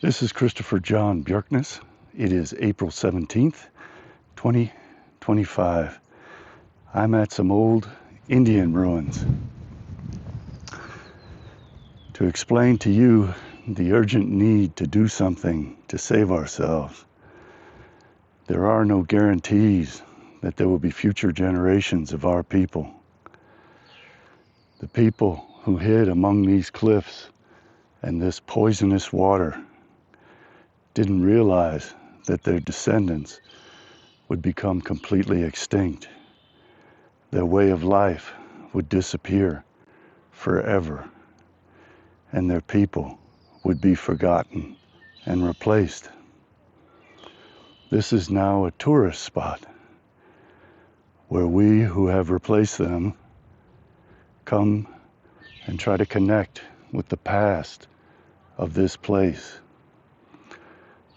This is Christopher John Bjerknes. It is April 17th, 2025. I'm at some old Indian ruins to explain to you the urgent need to do something to save ourselves. There are no guarantees that there will be future generations of our people. The people who hid among these cliffs and this poisonous water didn't realize that their descendants would become completely extinct. Their way of life would disappear forever, and their people would be forgotten and replaced. This is now a tourist spot where we who have replaced them come and try to connect with the past of this place.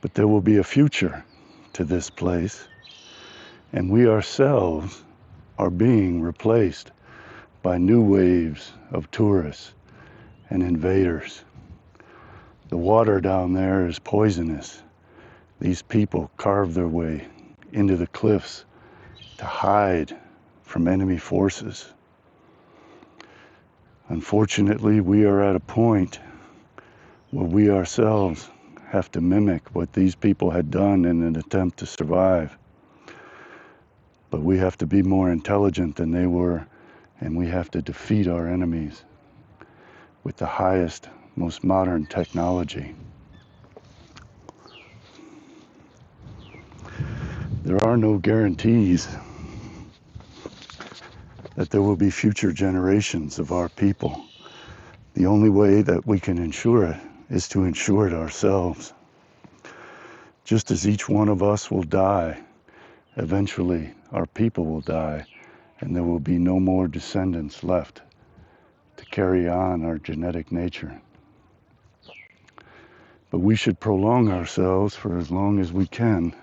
But there will be a future to this place, and we ourselves are being replaced by new waves of tourists and invaders. The water down there is poisonous. These people carve their way into the cliffs to hide from enemy forces. Unfortunately, we are at a point where we ourselves have to mimic what these people had done in an attempt to survive. But we have to be more intelligent than they were, and we have to defeat our enemies with the highest, most modern technology. There are no guarantees that there will be future generations of our people. The only way that we can ensure it is to ensure it ourselves. Just as each one of us will die, eventually our people will die, and there will be no more descendants left to carry on our genetic nature. But we should prolong ourselves for as long as we can.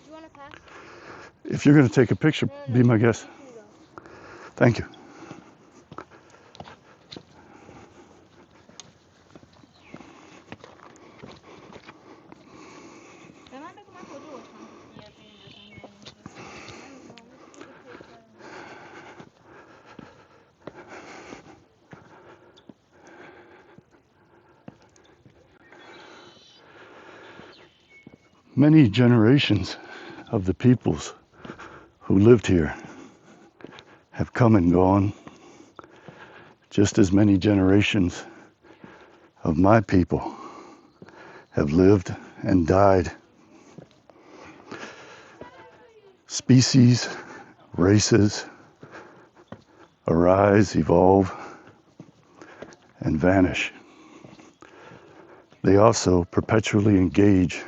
You want to pass? If you're going to take a picture, be my guest. Thank you. Many generations of the peoples who lived here have come and gone, just as many generations of my people have lived and died. Species, races arise, evolve, and vanish. They also perpetually engage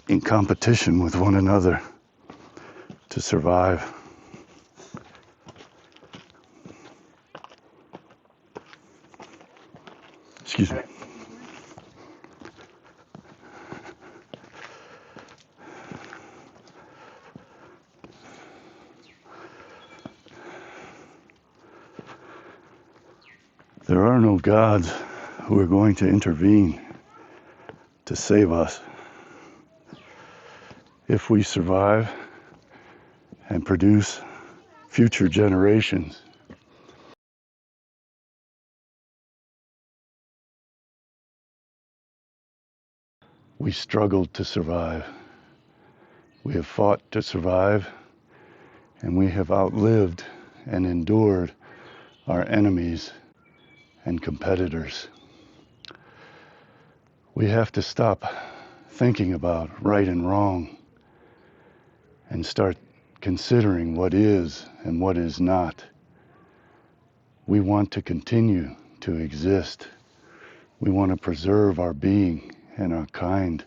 in competition with one another to survive. Excuse me. There are no gods who are going to intervene to save us. If we survive and produce future generations, we struggled to survive. We have fought to survive, and we have outlived and endured our enemies and competitors. We have to stop thinking about right and wrong and start considering what is and what is not. We want to continue to exist. We want to preserve our being and our kind.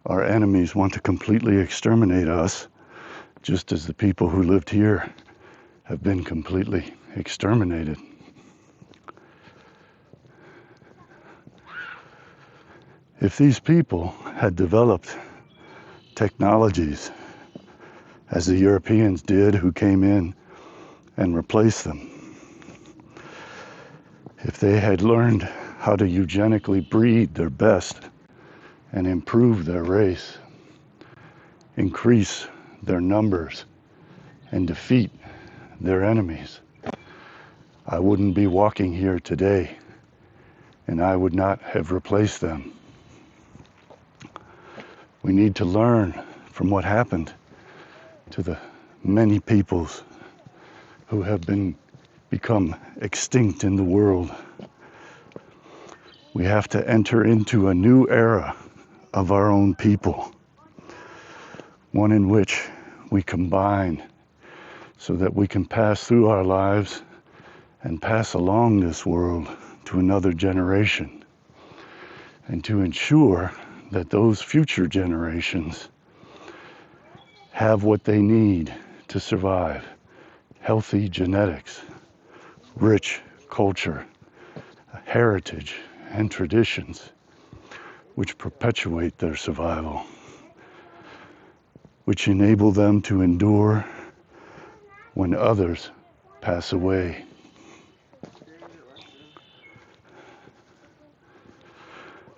Our enemies want to completely exterminate us, just as the people who lived here have been completely exterminated. If these people had developed technologies as the Europeans did who came in and replaced them, if they had learned how to eugenically breed their best and improve their race, increase their numbers, and defeat their enemies, I wouldn't be walking here today, and I would not have replaced them. We need to learn from what happened to the many peoples who have become extinct in the world. We have to enter into a new era of our own people, one in which we combine so that we can pass through our lives and pass along this world to another generation, and to ensure that those future generations have what they need to survive: healthy genetics, rich culture, heritage, and traditions which perpetuate their survival, which enable them to endure when others pass away.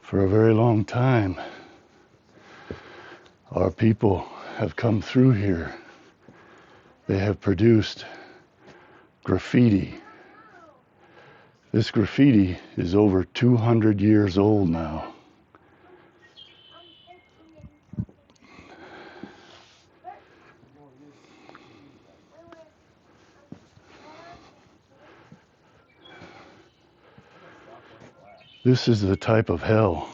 For a very long time, our people have come through here. They have produced graffiti. This graffiti is over 200 years old now. This is the type of hell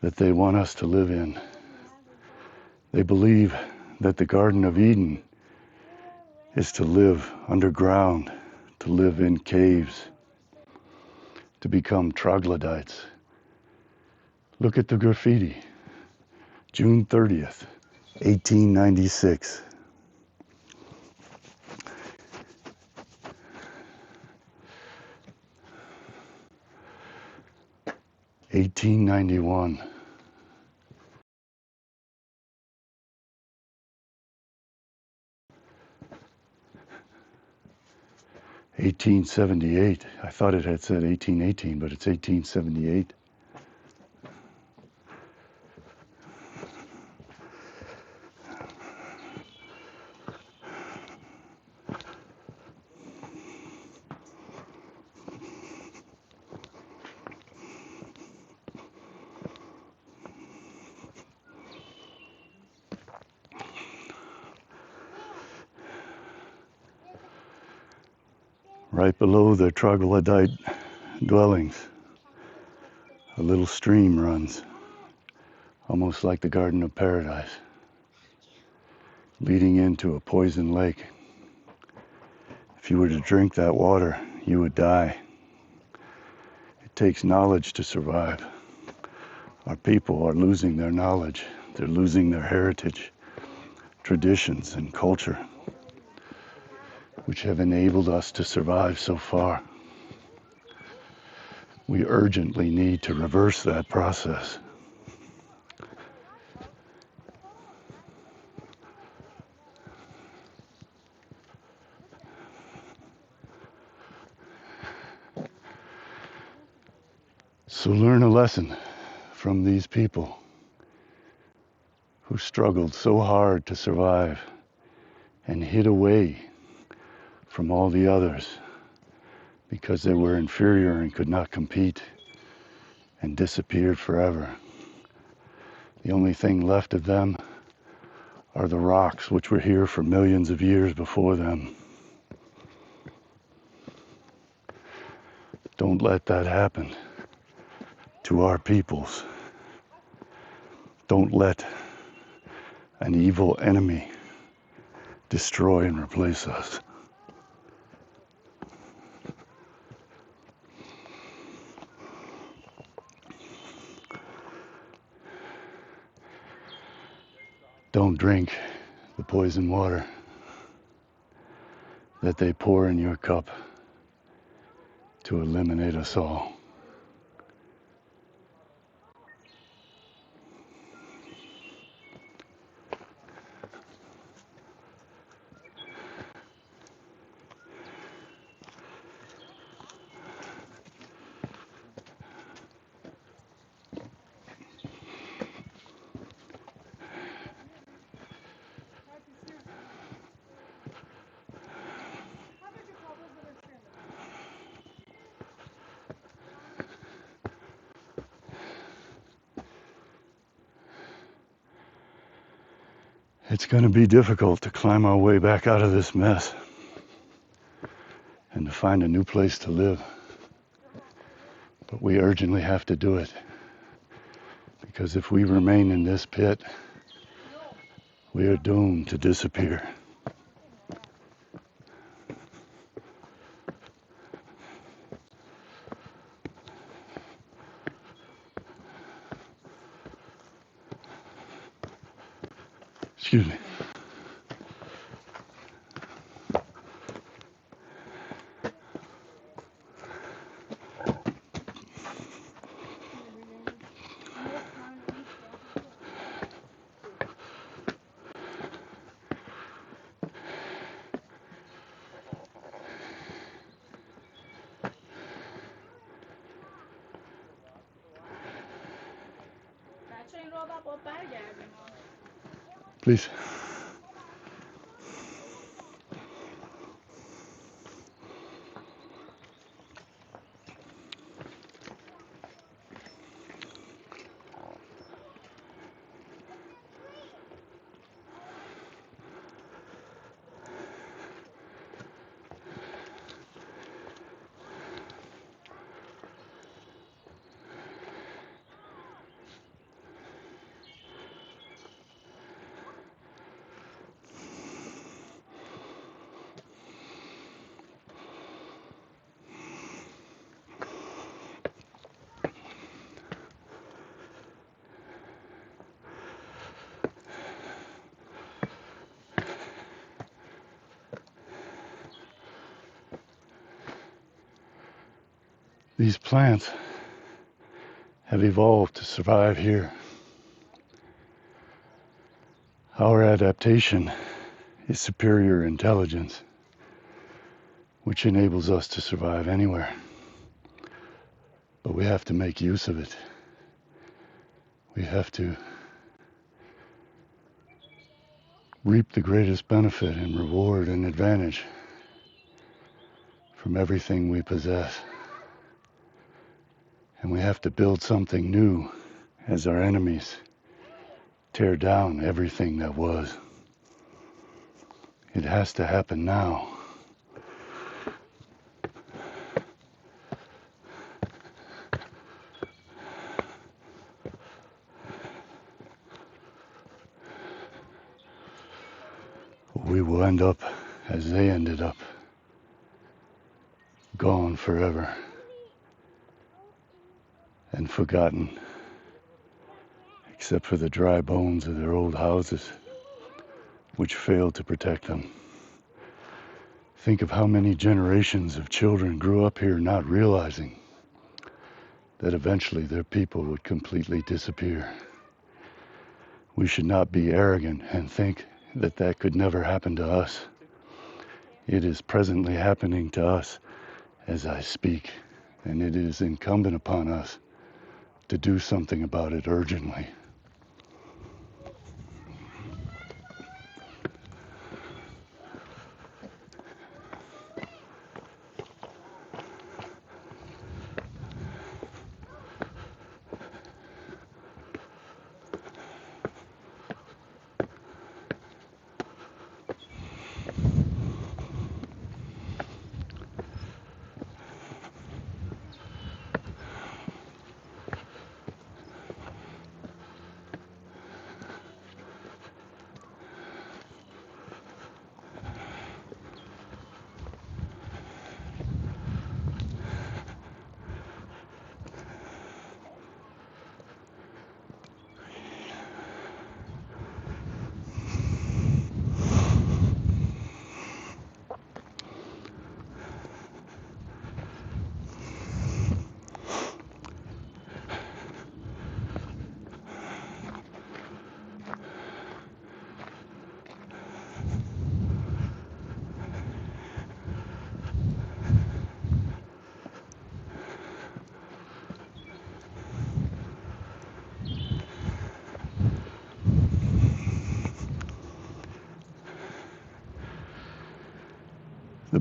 that they want us to live in. They believe that the Garden of Eden is to live underground, to live in caves, to become troglodytes. Look at the graffiti. June 30th, 1896. (1891). 1878. I thought it had said 1818, but it's 1878. Right below the troglodyte dwellings, a little stream runs, almost like the Garden of Paradise, leading into a poison lake. If you were to drink that water, you would die. It takes knowledge to survive. Our people are losing their knowledge. They're losing their heritage, traditions, and culture, which have enabled us to survive so far. We urgently need to reverse that process. So learn a lesson from these people who struggled so hard to survive and hid away from all the others because they were inferior and could not compete, and disappeared forever. The only thing left of them are the rocks which were here for millions of years before them. Don't let that happen. to our peoples. Don't let an evil enemy destroy and replace us. Don't drink the poison water that they pour in your cup to eliminate us all. It's going to be difficult to climb our way back out of this mess and to find a new place to live. But we urgently have to do it, because if we remain in this pit, we are doomed to disappear. Excuse me. Please. These plants have evolved to survive here. Our adaptation is superior intelligence, which enables us to survive anywhere. But we have to make use of it. We have to reap the greatest benefit and reward and advantage from everything we possess. And we have to build something new as our enemies tear down everything that was. It has to happen now. We will end up as they ended up, gone forever and forgotten, except for the dry bones of their old houses, which failed to protect them. Think of how many generations of children grew up here not realizing that eventually their people would completely disappear. We should not be arrogant and think that that could never happen to us. It is presently happening to us as I speak, and it is incumbent upon us to do something about it urgently.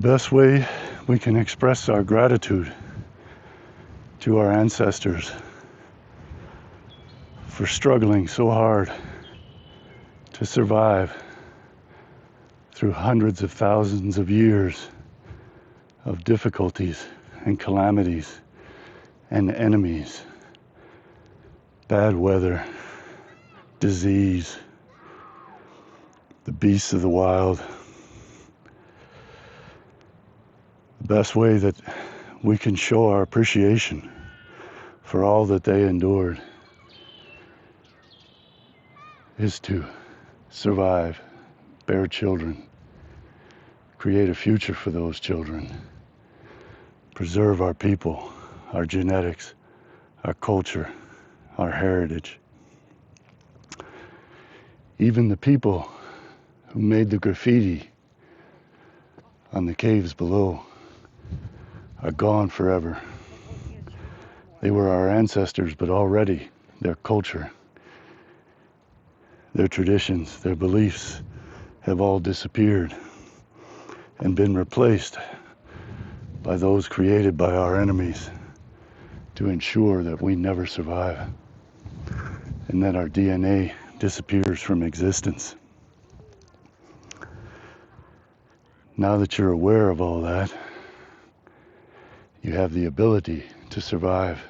best way we can express our gratitude to our ancestors for struggling so hard to survive through hundreds of thousands of years of difficulties and calamities and enemies, bad weather, disease, the beasts of the wild. The best way that we can show our appreciation for all that they endured is to survive, bear children, create a future for those children, preserve our people, our genetics, our culture, our heritage. Even the people who made the graffiti on the caves below are gone forever. They were our ancestors, but already their culture, their traditions, their beliefs have all disappeared and been replaced by those created by our enemies to ensure that we never survive and that our DNA disappears from existence. Now that you're aware of all that, you have the ability to survive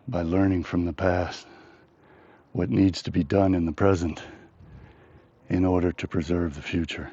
by learning from the past what needs to be done in the present in order to preserve the future.